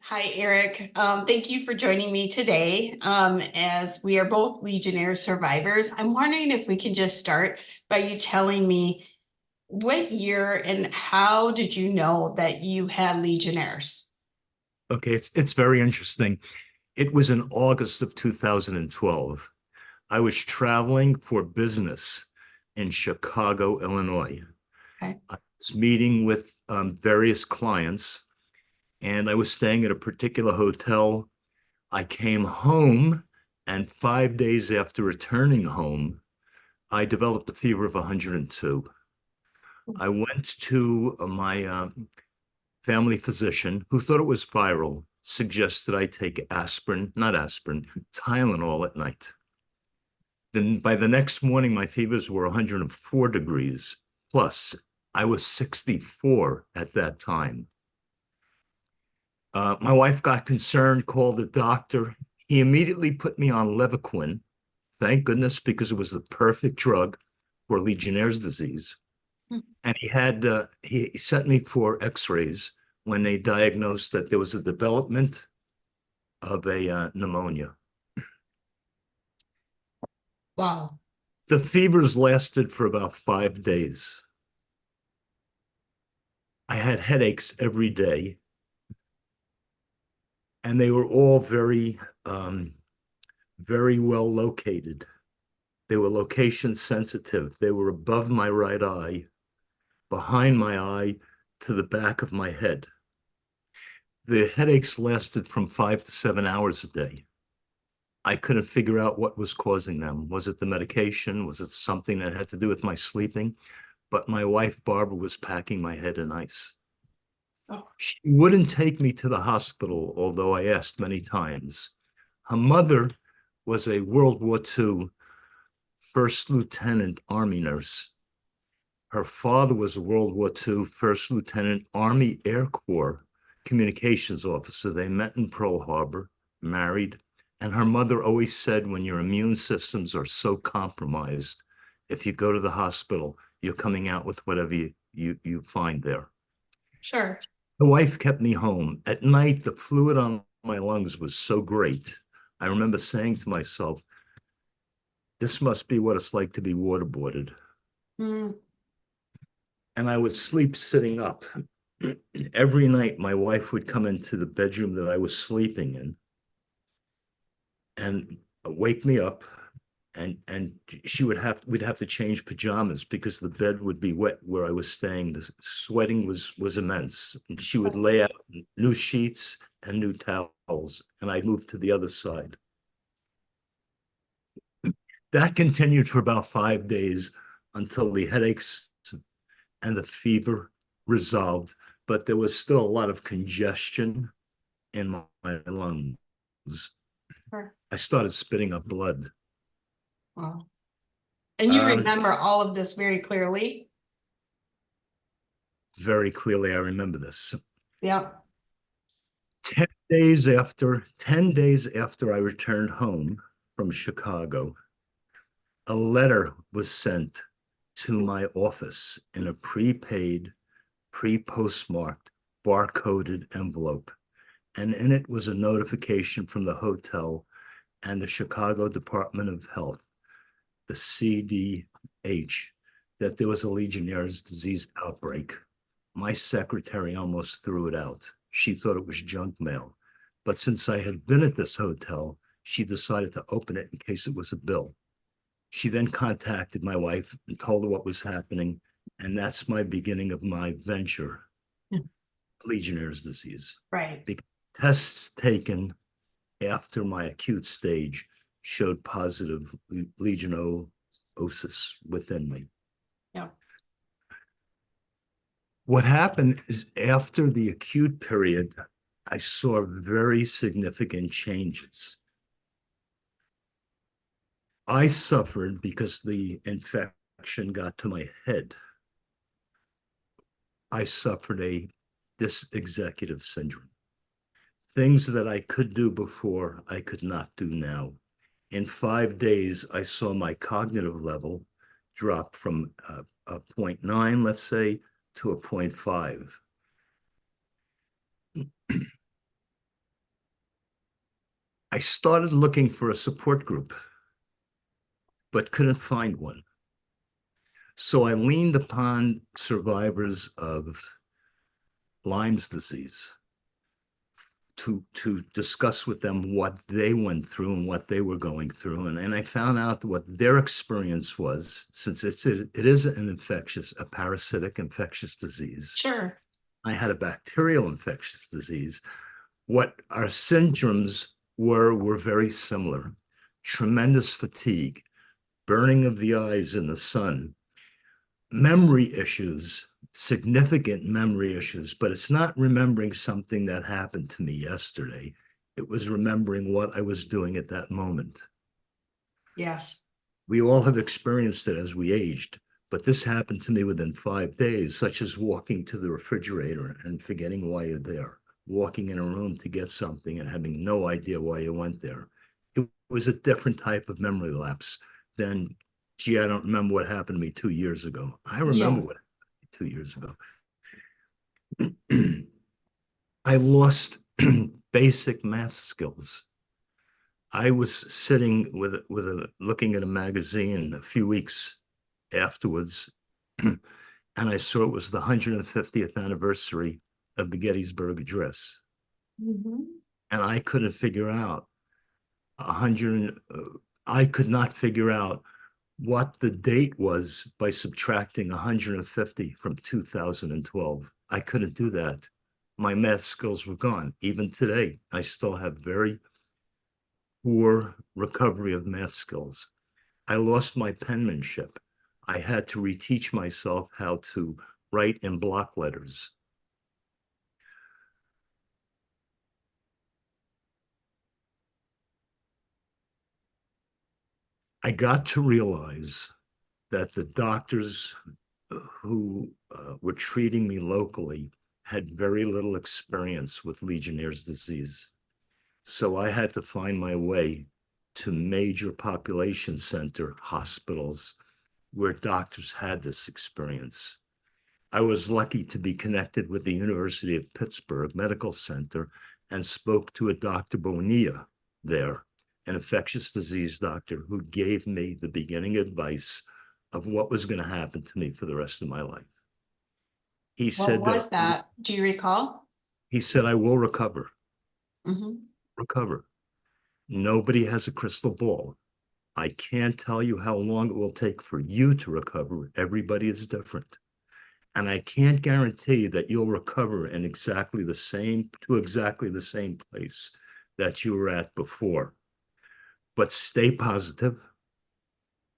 Hi, Eric. Thank you for joining me today. As we are both Legionnaires survivors, I'm wondering if we can just start by you telling me what year and how did you know that you had Legionnaires? Okay, it's very interesting. It was in August of 2012. I was traveling for business in Chicago, Illinois. Okay. I was meeting with various clients, and I was staying at a particular hotel. I came home, and 5 days after returning home, I developed a fever of 102. I went to my family physician, who thought it was viral, suggested I take aspirin, not aspirin, Tylenol at night. Then by the next morning, my fevers were 104 degrees plus. I was 64 at that time. My wife got concerned, called the doctor. He immediately put me on Levaquin, thank goodness, because it was the perfect drug for Legionnaire's disease. And he sent me for X-rays when they diagnosed that there was a development of a pneumonia. Wow. The fevers lasted for about 5 days. I had headaches every day, and they were all very well located. They were location sensitive. They were above my right eye, behind my eye, to the back of my head. The headaches lasted from 5 to 7 hours a day. I couldn't figure out what was causing them. Was it the medication? Was it something that had to do with my sleeping? But my wife, Barbara, was packing my head in ice. Oh, She wouldn't take me to the hospital, although I asked many times. Her mother was a World War II first lieutenant Army nurse. Her father was a World War II first lieutenant Army Air Corps communications officer. They met in Pearl Harbor, married, and her mother always said, when your immune systems are so compromised, if you go to the hospital, you're coming out with whatever you find there. sure. The wife kept me home. At night, the fluid on my lungs was so great. I remember saying to myself, this must be what it's like to be waterboarded. Mm, And I would sleep sitting up. Every night, my wife would come into the bedroom that I was sleeping in and wake me up, and we'd have to change pajamas because the bed would be wet where I was staying. The sweating was immense. And she would lay out new sheets and new towels, and I'd move to the other side. That continued for about 5 days until the headaches and the fever resolved, but there was still a lot of congestion in my lungs. sure. I started spitting up blood. Wow. And you Um, remember all of this very clearly? very clearly, I remember this. Yep. 10 days after I returned home from Chicago, a letter was sent to my office in a prepaid, pre-postmarked, barcoded envelope. And in it was a notification from the hotel and the Chicago Department of Health, the CDH, that there was a Legionnaire's disease outbreak. My secretary almost threw it out. She thought it was junk mail. But since I had been at this hotel, she decided to open it in case it was a bill. She then contacted my wife and told her what was happening. And that's my beginning of my venture, Legionnaire's disease. Right. The tests taken after my acute stage showed positive legionellosis within me. Yep. What happened is after the acute period, I saw very significant changes. I suffered because the infection got to my head. I suffered a dysexecutive syndrome. Things that I could do before, I could not do now. In 5 days, I saw my cognitive level drop from a 0.9, let's say, to a 0.5. I started looking for a support group, but couldn't find one. So I leaned upon survivors of Lyme's disease to discuss with them what they went through and what they were going through. And I found out what their experience was, since it is a parasitic infectious disease. Sure. I had a bacterial infectious disease. What our syndromes were very similar. Tremendous fatigue, burning of the eyes in the sun, memory issues, significant memory issues, but it's not remembering something that happened to me yesterday. It was remembering what I was doing at that moment. Yes. We all have experienced it as we aged, but this happened to me within 5 days, such as walking to the refrigerator and forgetting why you're there, walking in a room to get something and having no idea why you went there. It was a different type of memory lapse than, gee, I don't remember what happened to me 2 years ago. I remember Yeah. what happened 2 years ago. I lost basic math skills. I was sitting looking at a magazine a few weeks afterwards, and I saw it was the 150th anniversary of the Gettysburg Address, Mhm. and I couldn't figure out 100. I could not figure out what the date was by subtracting 150 from 2012. I couldn't do that. My math skills were gone. Even today, I still have very poor recovery of math skills. I lost my penmanship. I had to reteach myself how to write in block letters. I got to realize that the doctors who were treating me locally had very little experience with Legionnaire's disease. So I had to find my way to major population center hospitals where doctors had this experience. I was lucky to be connected with the University of Pittsburgh Medical Center and spoke to a Dr. Bonilla there, an infectious disease doctor who gave me the beginning advice of what was going to happen to me for the rest of my life. He What said that was that? Do you recall? I will recover, Hmm. recover. Nobody has a crystal ball. I can't tell you how long it will take for you to recover. Everybody is different. And I can't guarantee that you'll recover in exactly the same place that you were at before. But stay positive,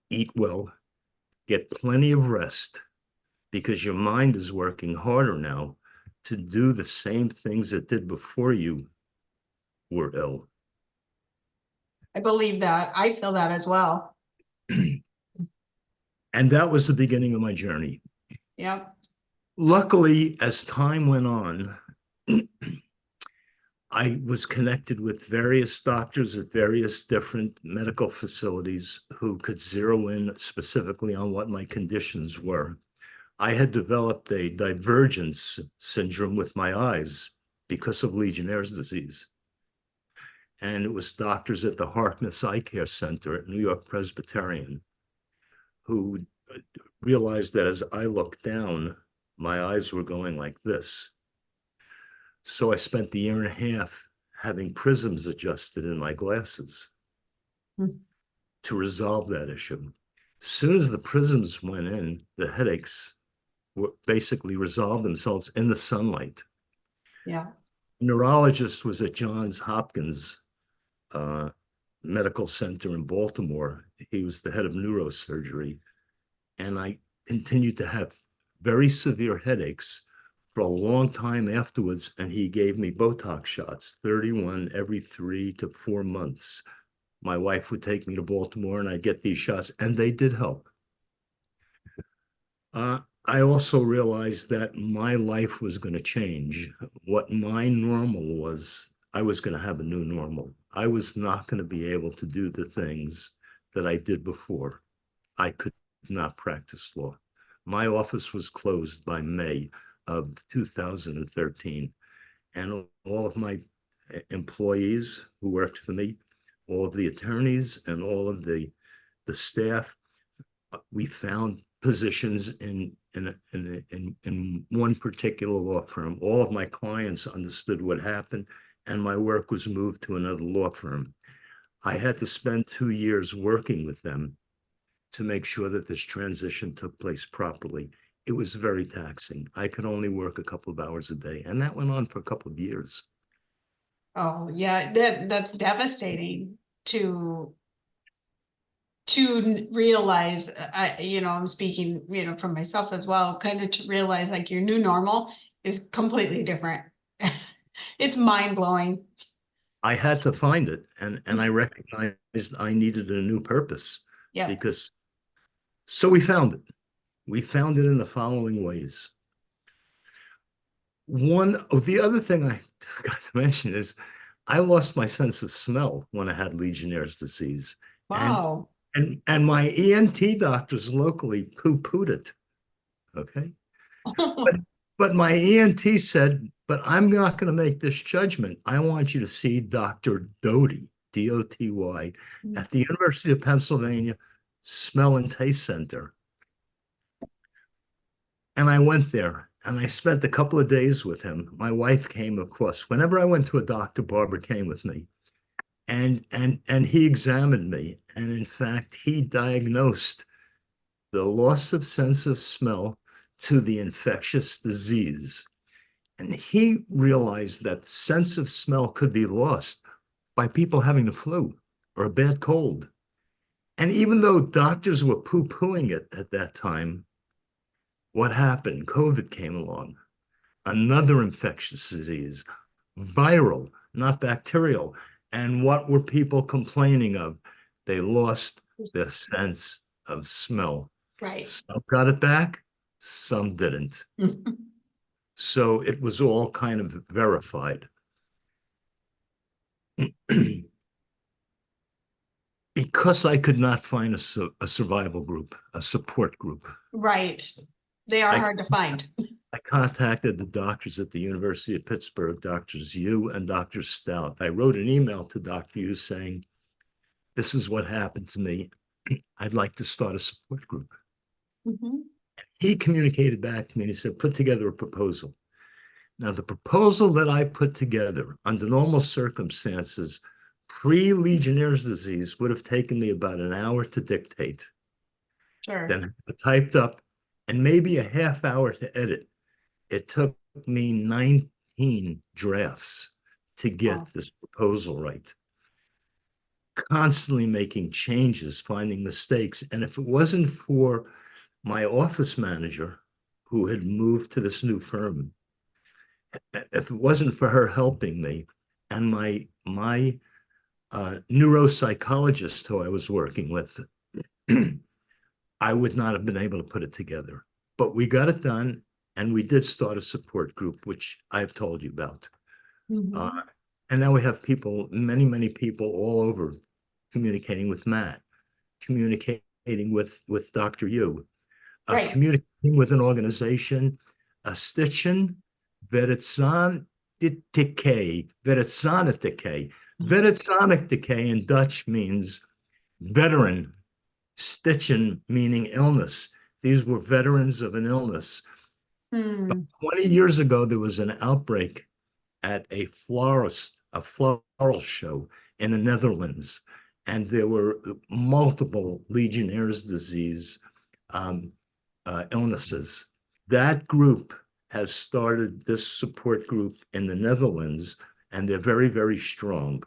eat well, get plenty of rest, because your mind is working harder now to do the same things it did before you were ill. I believe that. I feel that as well. And that was the beginning of my journey. Yep. Luckily, as time went on, I was connected with various doctors at various different medical facilities who could zero in specifically on what my conditions were. I had developed a divergence syndrome with my eyes because of Legionnaire's disease. And it was doctors at the Harkness Eye Care Center at New York Presbyterian who realized that as I looked down, my eyes were going like this. So I spent the year and a half having prisms adjusted in my glasses Hmm. to resolve that issue. As soon as the prisms went in, the headaches basically resolved themselves in the sunlight. Yeah. A neurologist was at Johns Hopkins uh, Medical Center in Baltimore. He was the head of neurosurgery. And I continued to have very severe headaches for a long time afterwards. And he gave me Botox shots, 31 every 3 to 4 months. My wife would take me to Baltimore and I'd get these shots, and they did help. I also realized that my life was going to change. What my normal was, I was going to have a new normal. I was not going to be able to do the things that I did before. I could not practice law. My office was closed by May of 2013, and all of my employees who worked for me, all of the attorneys and all of the staff. We found positions in one particular law firm. All of my clients understood what happened, and my work was moved to another law firm. I had to spend 2 years working with them to make sure that this transition took place properly. It was very taxing. I could only work a couple of hours a day, and that went on for a couple of years. Oh, yeah, that's devastating to realize, I'm speaking, for myself as well, kind of to realize like your new normal is completely different. It's mind blowing. I had to find it, and I recognized I needed a new purpose Yeah. because so we found it. We found it in the following ways. One of the other thing I forgot to mention is I lost my sense of smell when I had Legionnaire's disease. And Wow. and my ENT doctors locally poo-pooed it. Okay. But but my ENT said, but I'm not going to make this judgment. I want you to see Dr. Doty, Doty, at the University of Pennsylvania Smell and Taste Center. And I went there and I spent a couple of days with him. My wife came, of course. Whenever I went to a doctor, Barbara came with me. And he examined me. And in fact, he diagnosed the loss of sense of smell to the infectious disease. And he realized that sense of smell could be lost by people having the flu or a bad cold. And even though doctors were poo-pooing it at that time, what happened? COVID came along, another infectious disease, viral, not bacterial. And what were people complaining of? They lost their sense of smell. Right. Some got it back, some didn't. So it was all kind of verified. Because I could not find a survival group, a support group. Right. They are I, hard to find. I contacted the doctors at the University of Pittsburgh, Doctors Yu and Dr. Stout. I wrote an email to Dr. Yu saying, this is what happened to me. I'd like to start a support group. Mhm. He communicated back to me and he said, put together a proposal. Now, the proposal that I put together under normal circumstances, pre-Legionnaire's disease, would have taken me about an hour to dictate, Sure. then typed up, and maybe a half hour to edit. It took me 19 drafts to get this proposal right. Constantly making changes, finding mistakes. And if it wasn't for my office manager, who had moved to this new firm, if it wasn't for her helping me, and my neuropsychologist who I was working with, I would not have been able to put it together. But we got it done, and we did start a support group, which I've told you about. Mhm. And now we have people, many people all over, communicating with Matt, communicating with Dr. Yu, Right. communicating with an organization, Stitchen, Veritzonic Decay, Veritzonic Decay. Veritzonic Decay in Dutch means veteran, Stitchen meaning illness. These were veterans of an illness. But Hmm. 20 years ago, there was an outbreak at a floral show in the Netherlands, and there were multiple Legionnaire's disease illnesses. That group has started this support group in the Netherlands, and they're very strong.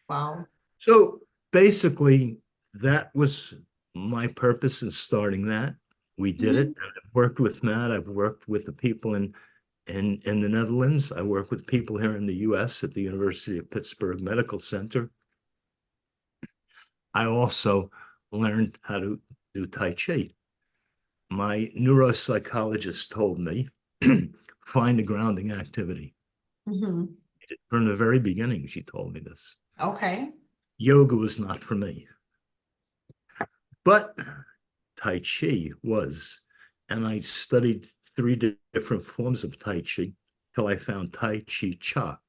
Wow. So basically, that was my purpose in starting that. We did it. Mhm. I've worked with Matt. I've worked with the people in the Netherlands. I work with people here in the US at the University of Pittsburgh Medical Center. I also learned how to do Tai Chi. My neuropsychologist told me, find a grounding activity. Mhm. From the very beginning, she told me this. Okay. Yoga was not for me, but Tai Chi was. And I studied three different forms of Tai Chi till I found Tai Chi Cha.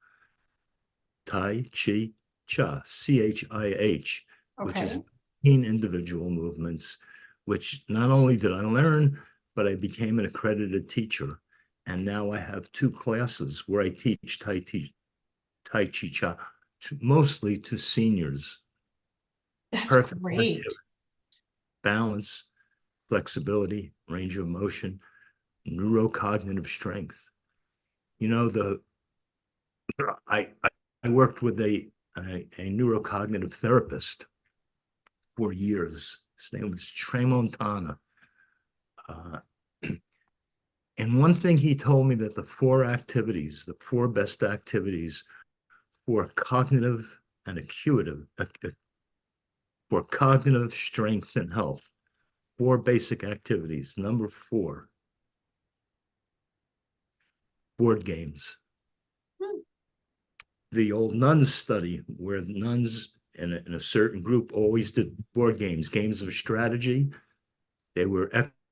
Tai Chi Cha, CHIH, which is Okay. 18 individual movements, which not only did I learn, but I became an accredited teacher. And now I have 2 classes where I teach Tai Chi Cha, mostly to seniors. That's Perfect great. activity, balance, flexibility, range of motion, neurocognitive strength. You know, I I worked with a neurocognitive therapist for years. His name was Tramontana. Uh, and one thing he told me that the 4 best activities for cognitive and for cognitive strength and health, 4 basic activities. Number 4, board games. Hmm. The old nuns study where the nuns in a certain group always did board games, games of strategy. They were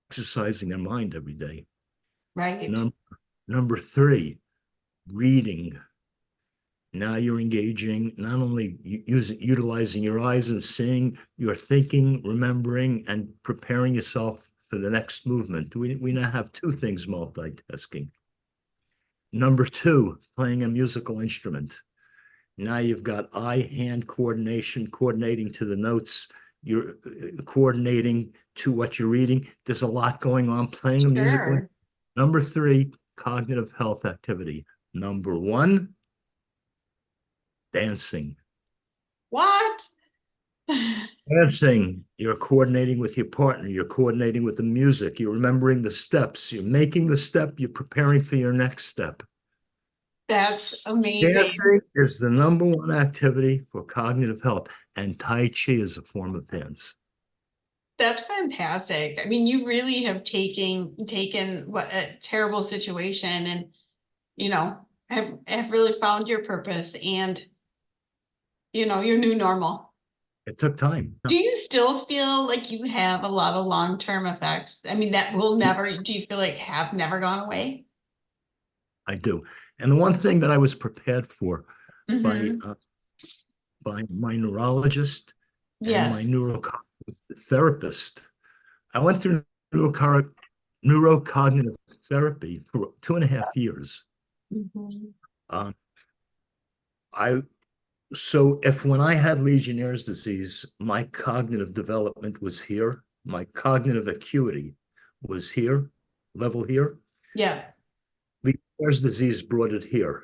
exercising their mind every day. Right. Number 3, reading. Now you're engaging, not only utilizing your eyes and seeing, you're thinking, remembering, and preparing yourself for the next movement. We now have 2 things multitasking. Number 2, playing a musical instrument. Now you've got eye-hand coordination, coordinating to the notes. You're coordinating to what you're reading. There's a lot going on. Playing a musical. Sure. Number 3, cognitive health activity. Number 1, dancing. What? Dancing, you're coordinating with your partner. You're coordinating with the music. You're remembering the steps. You're making the step. You're preparing for your next step. That's amazing. Dancing is the number 1 activity for cognitive health, and Tai Chi is a form of dance. That's fantastic. I mean, you really have taken what a terrible situation and, have really found your purpose and, your new normal. It took time. Do you still feel like you have a lot of long-term effects? I mean, that will never, do you feel like have never gone away? I do. And the one thing that I was prepared for by Mm-hmm. uh, by my neurologist and my Yes. therapist, I went through neurocognitive therapy for 2.5 years. Mm-hmm. Uh, I so if when I had Legionnaire's disease, my cognitive development was here, my cognitive acuity was here, level here. Yeah. Legionnaire's disease brought it here.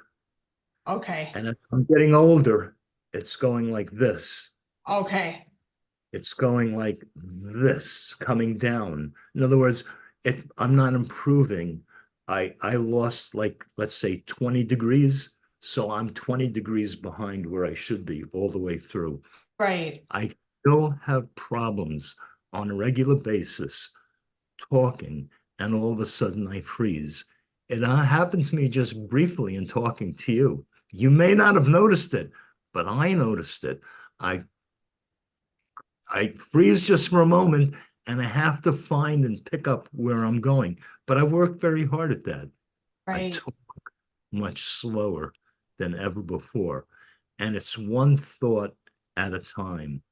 Okay. And as I'm getting older, it's going like this. Okay. It's going like this, coming down. In other words, I'm not improving. I lost, like, let's say 20 degrees. So I'm 20 degrees behind where I should be all the way through. Right. I still have problems on a regular basis talking, and all of a sudden I freeze. It happened to me just briefly in talking to you. You may not have noticed it, but I noticed it. I I freeze just for a moment, and I have to find and pick up where I'm going. But I worked very hard at that. I Right. talk much slower than ever before, and it's one thought at a time.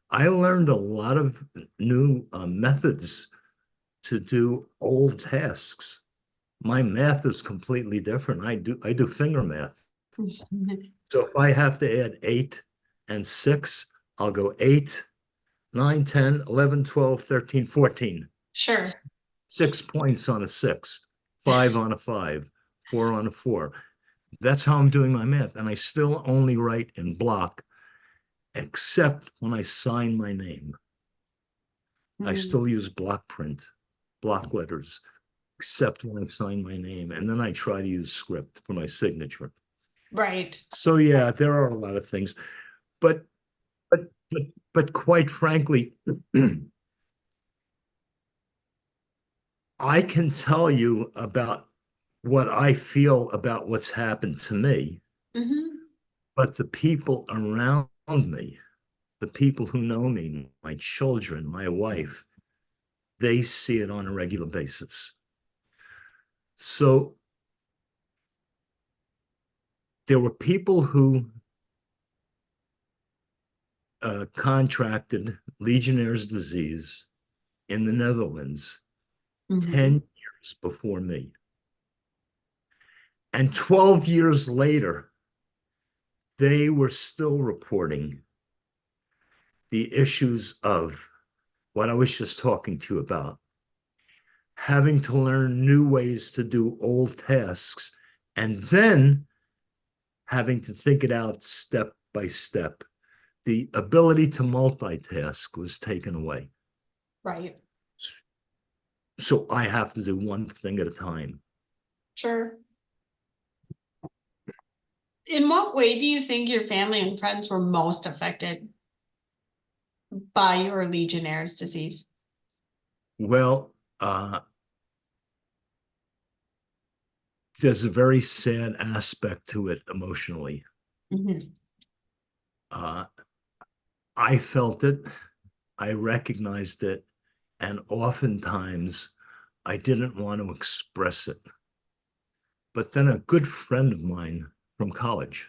I learned a lot of new methods to do old tasks. My math is completely different. I do finger math. So if I have to add 8 and 6, I'll go 8, 9, 10, 11, 12, 13, 14. Sure. 6 points on a 6, 5 on a 5, 4 on a 4. That's how I'm doing my math. And I still only write in block, except when I sign my name. I Mm. still use block print, block letters, except when I sign my name. And then I try to use script for my signature. Right. So yeah, there are a lot of things. But but but quite frankly, I can tell you about what I feel about what's happened to me, Mm-hmm. but the people around me, the people who know me, my children, my wife, they see it on a regular basis. So there were people who contracted Legionnaire's disease in the Netherlands Mhm. 10 years before me. And 12 years later, they were still reporting the issues of what I was just talking to you about, having to learn new ways to do old tasks, and then having to think it out step by step. The ability to multitask was taken away. Right. So I have to do one thing at a time. Sure. In what way do you think your family and friends were most affected by your Legionnaire's disease? Well, there's a very sad aspect to it emotionally. Mhm. Uh, I felt it, I recognized it, and oftentimes I didn't want to express it. But then a good friend of mine from college,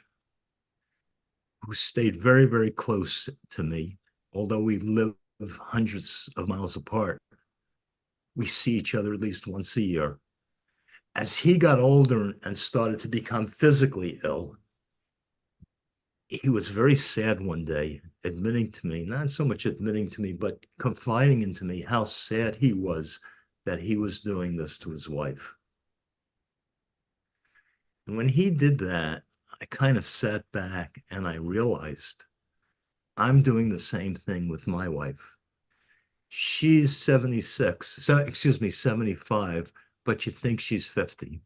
who stayed very, very close to me, although we live hundreds of miles apart, we see each other at least once a year. As he got older and started to become physically ill, he was very sad one day, admitting to me, not so much admitting to me, but confiding into me how sad he was that he was doing this to his wife. And when he did that, I kind of sat back and I realized I'm doing the same thing with my wife. She's 76, so excuse me, 75, but you think she's 50.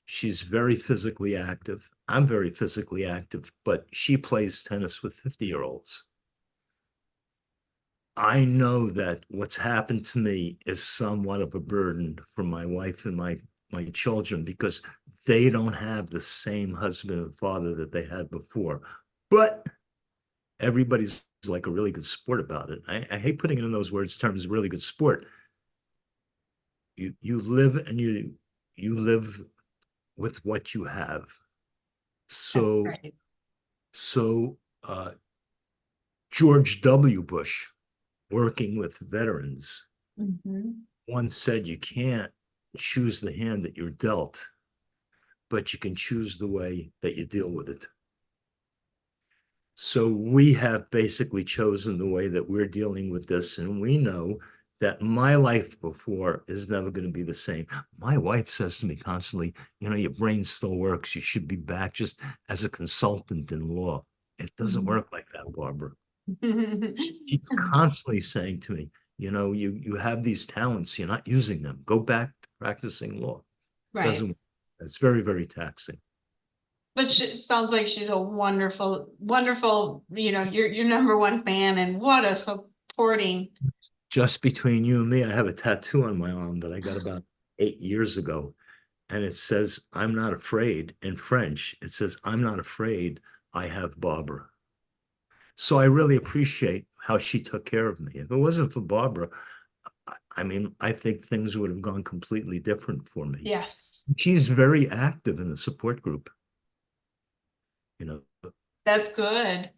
She's very physically active. I'm very physically active, but she plays tennis with 50-year-olds. I know that what's happened to me is somewhat of a burden for my wife and my children because they don't have the same husband and father that they had before. But everybody's like a really good sport about it. I hate putting it in those words terms, really good sport. You live and you live with what you have. That's So right. so George W. Bush, working with veterans, Mhm. once said you can't choose the hand that you're dealt, but you can choose the way that you deal with it. So we have basically chosen the way that we're dealing with this, and we know that my life before is never going to be the same. My wife says to me constantly, you know, your brain still works. You should be back just as a consultant in law. It doesn't Mhm. work like that, Barbara. She's constantly saying to me, you know, you have these talents, you're not using them. Go back to practicing law. Right. Doesn't, it's very, very taxing. But she sounds like she's a wonderful, wonderful, your number one fan, and what a supporting. Just between you and me, I have a tattoo on my arm that I got about 8 years ago. And it says, I'm not afraid in French. It says, I'm not afraid. I have Barbara. So I really appreciate how she took care of me. If it wasn't for Barbara, I mean, I think things would have gone completely different for me. Yes, She's very active in the support group, you know. that's good.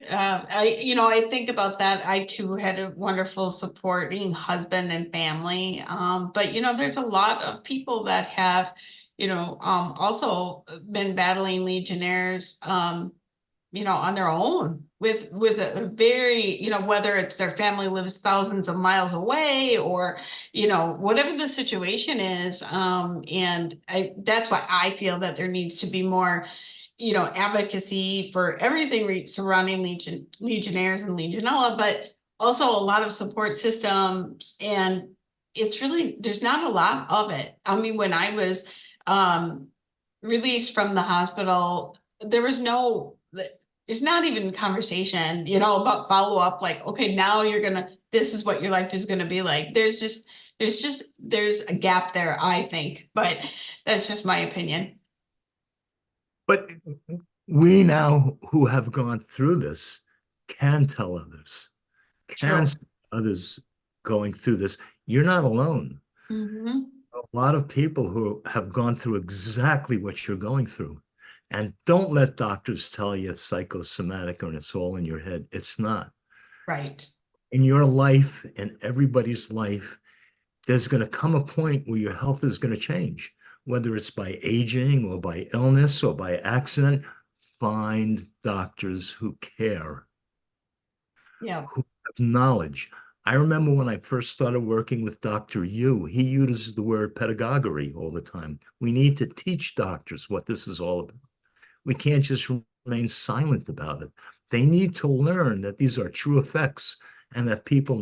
I think about that. I too had a wonderful supporting husband and family. But there's a lot of people that have, also been battling Legionnaires, on their own with a very, whether it's their family lives thousands of miles away or, whatever the situation is. And that's why I feel that there needs to be more advocacy for everything surrounding Legionnaires and Legionella, but also a lot of support systems. And it's really, there's not a lot of it. I mean, when I was um, released from the hospital, there was there's not even conversation, about follow up, like, okay, now this is what your life is gonna be like. There's a gap there, I think, but that's just my opinion. But we now who have gone through this can tell others, can True. see others going through this. You're not alone. Hmm. A lot of people who have gone through exactly what you're going through. And don't let doctors tell you it's psychosomatic or it's all in your head. It's not. Right. In your life, in everybody's life, there's going to come a point where your health is going to change, whether it's by aging or by illness or by accident. Find doctors who care, Yeah. who have knowledge. I remember when I first started working with Dr. Yu, he uses the word pedagogy all the time. We need to teach doctors what this is all about. We can't just remain silent about it. They need to learn that these are true effects and that people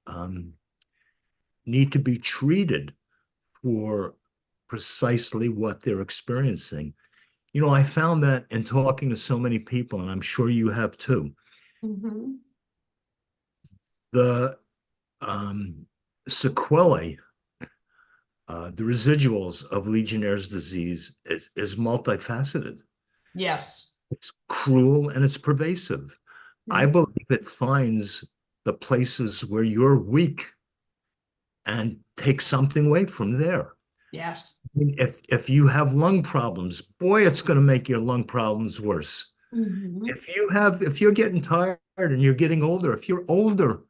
um, need to be treated for precisely what they're experiencing. You know, I found that in talking to so many people, and I'm sure you have too, Mm-hmm. the um, sequelae, the residuals of Legionnaire's disease is multifaceted. Yes. It's cruel and it's pervasive. I Mhm. believe it finds the places where you're weak and takes something away from there. Yes. I mean, if you have lung problems, boy, it's going to make your lung problems worse. Mm-hmm. If you're getting tired and you're getting older, if you're older,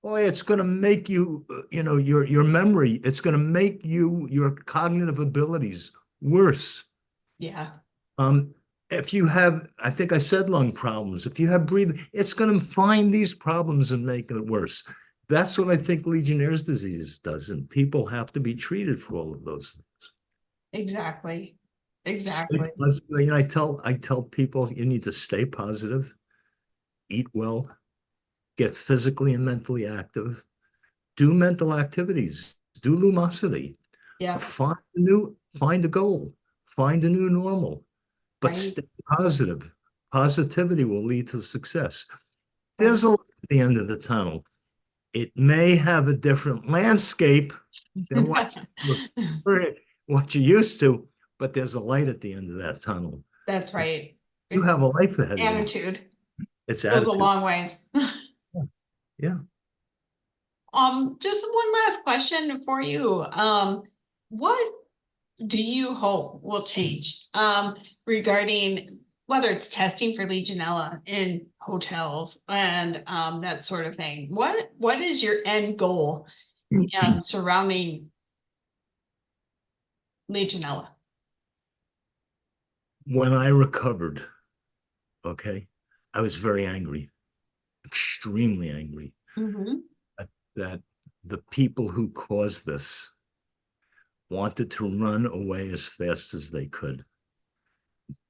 boy, it's going to make you, your memory, it's going to make your cognitive abilities worse. Yeah. Um, if you have, I think I said lung problems, if you have breathing, it's going to find these problems and make it worse. That's what I think Legionnaire's disease does, and people have to be treated for all of those things. Exactly. Stay Exactly. positive. I tell people you need to stay positive, eat well, get physically and mentally active, do mental activities, do lumosity, Yeah. find a goal, find a new normal, but Right. stay positive. Positivity will lead to success. Right. There's a light at the end of the tunnel. It may have a different landscape than what you used to, but there's a light at the end of that tunnel. That's And right. you It's have a life ahead of you. attitude. It's Goes a attitude. long ways. Yeah. Just one last question for you. What do you hope will change regarding whether it's testing for Legionella in hotels and that sort of thing? What is your end goal surrounding Legionella? When I recovered, okay, I was very angry, extremely angry Mm-hmm. that the people who caused this wanted to run away as fast as they could.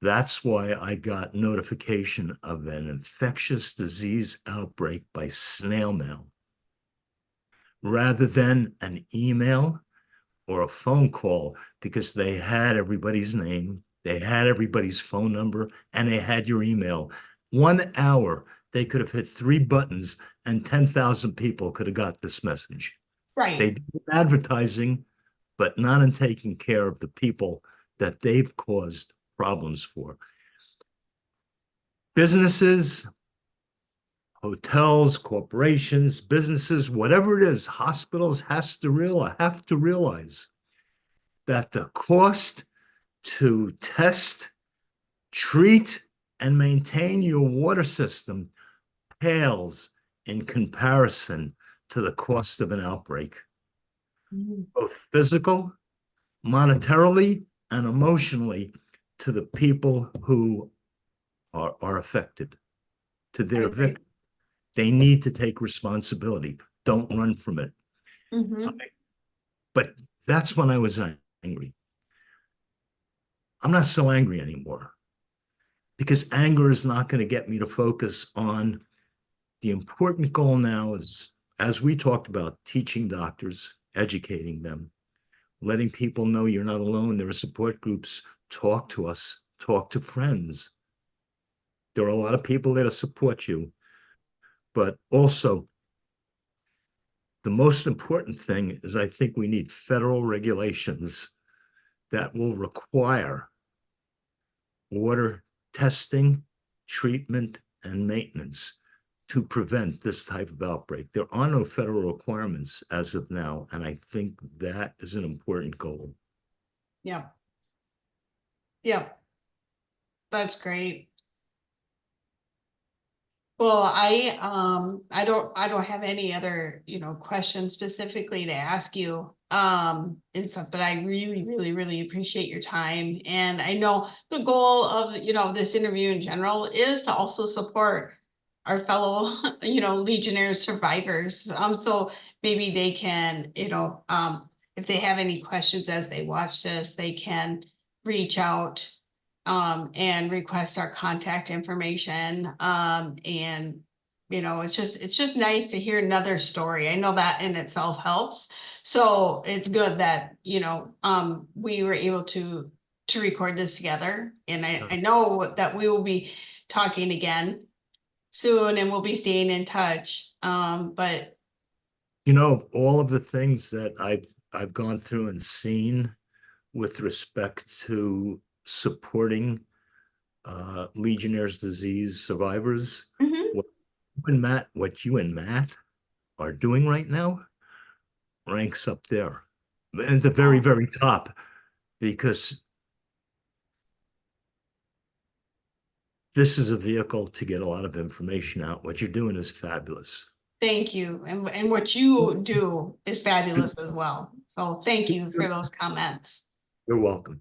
That's why I got notification of an infectious disease outbreak by snail mail rather than an email or a phone call, because they had everybody's name, they had everybody's phone number, and they had your email. 1 hour, they could have hit 3 buttons and 10,000 people could have got this message. They Right. did advertising, but not in taking care of the people that they've caused problems for. Businesses, hotels, corporations, businesses, whatever it is, hospitals have to realize that the cost to test, treat, and maintain your water system pales in comparison to the cost of an outbreak, Mhm. both physical, monetarily, and emotionally to the people who are affected, to I their agree. victims. They need to take responsibility. Don't run from it. Mm-hmm. But that's when I was angry. I'm not so angry anymore because anger is not going to get me to focus on the important goal now is, as we talked about, teaching doctors, educating them, letting people know you're not alone. There are support groups. Talk to us, talk to friends. There are a lot of people there to support you, but also the most important thing is I think we need federal regulations that will require water testing, treatment, and maintenance to prevent this type of outbreak. There are no federal requirements as of now, and I think that is an important goal. Yeah. Yeah. That's great. Well, I don't have any other, questions specifically to ask you. And stuff, but I really, really, really appreciate your time. And I know the goal of, this interview in general is to also support our fellow, Legionnaires survivors. So maybe they can, if they have any questions as they watch this, they can reach out and request our contact information. And it's just nice to hear another story. I know that in itself helps. So it's good that, we were able to record this together. And I know that we will be talking again soon and we'll be staying in touch. But All of the things that I've gone through and seen with respect to supporting Legionnaire's disease survivors, mhm. what you and Matt are doing right now ranks up there at the very, very top, because this is a vehicle to get a lot of information out. What you're doing is fabulous. Thank you. And what you do is fabulous as well. So thank you for those comments. You're welcome.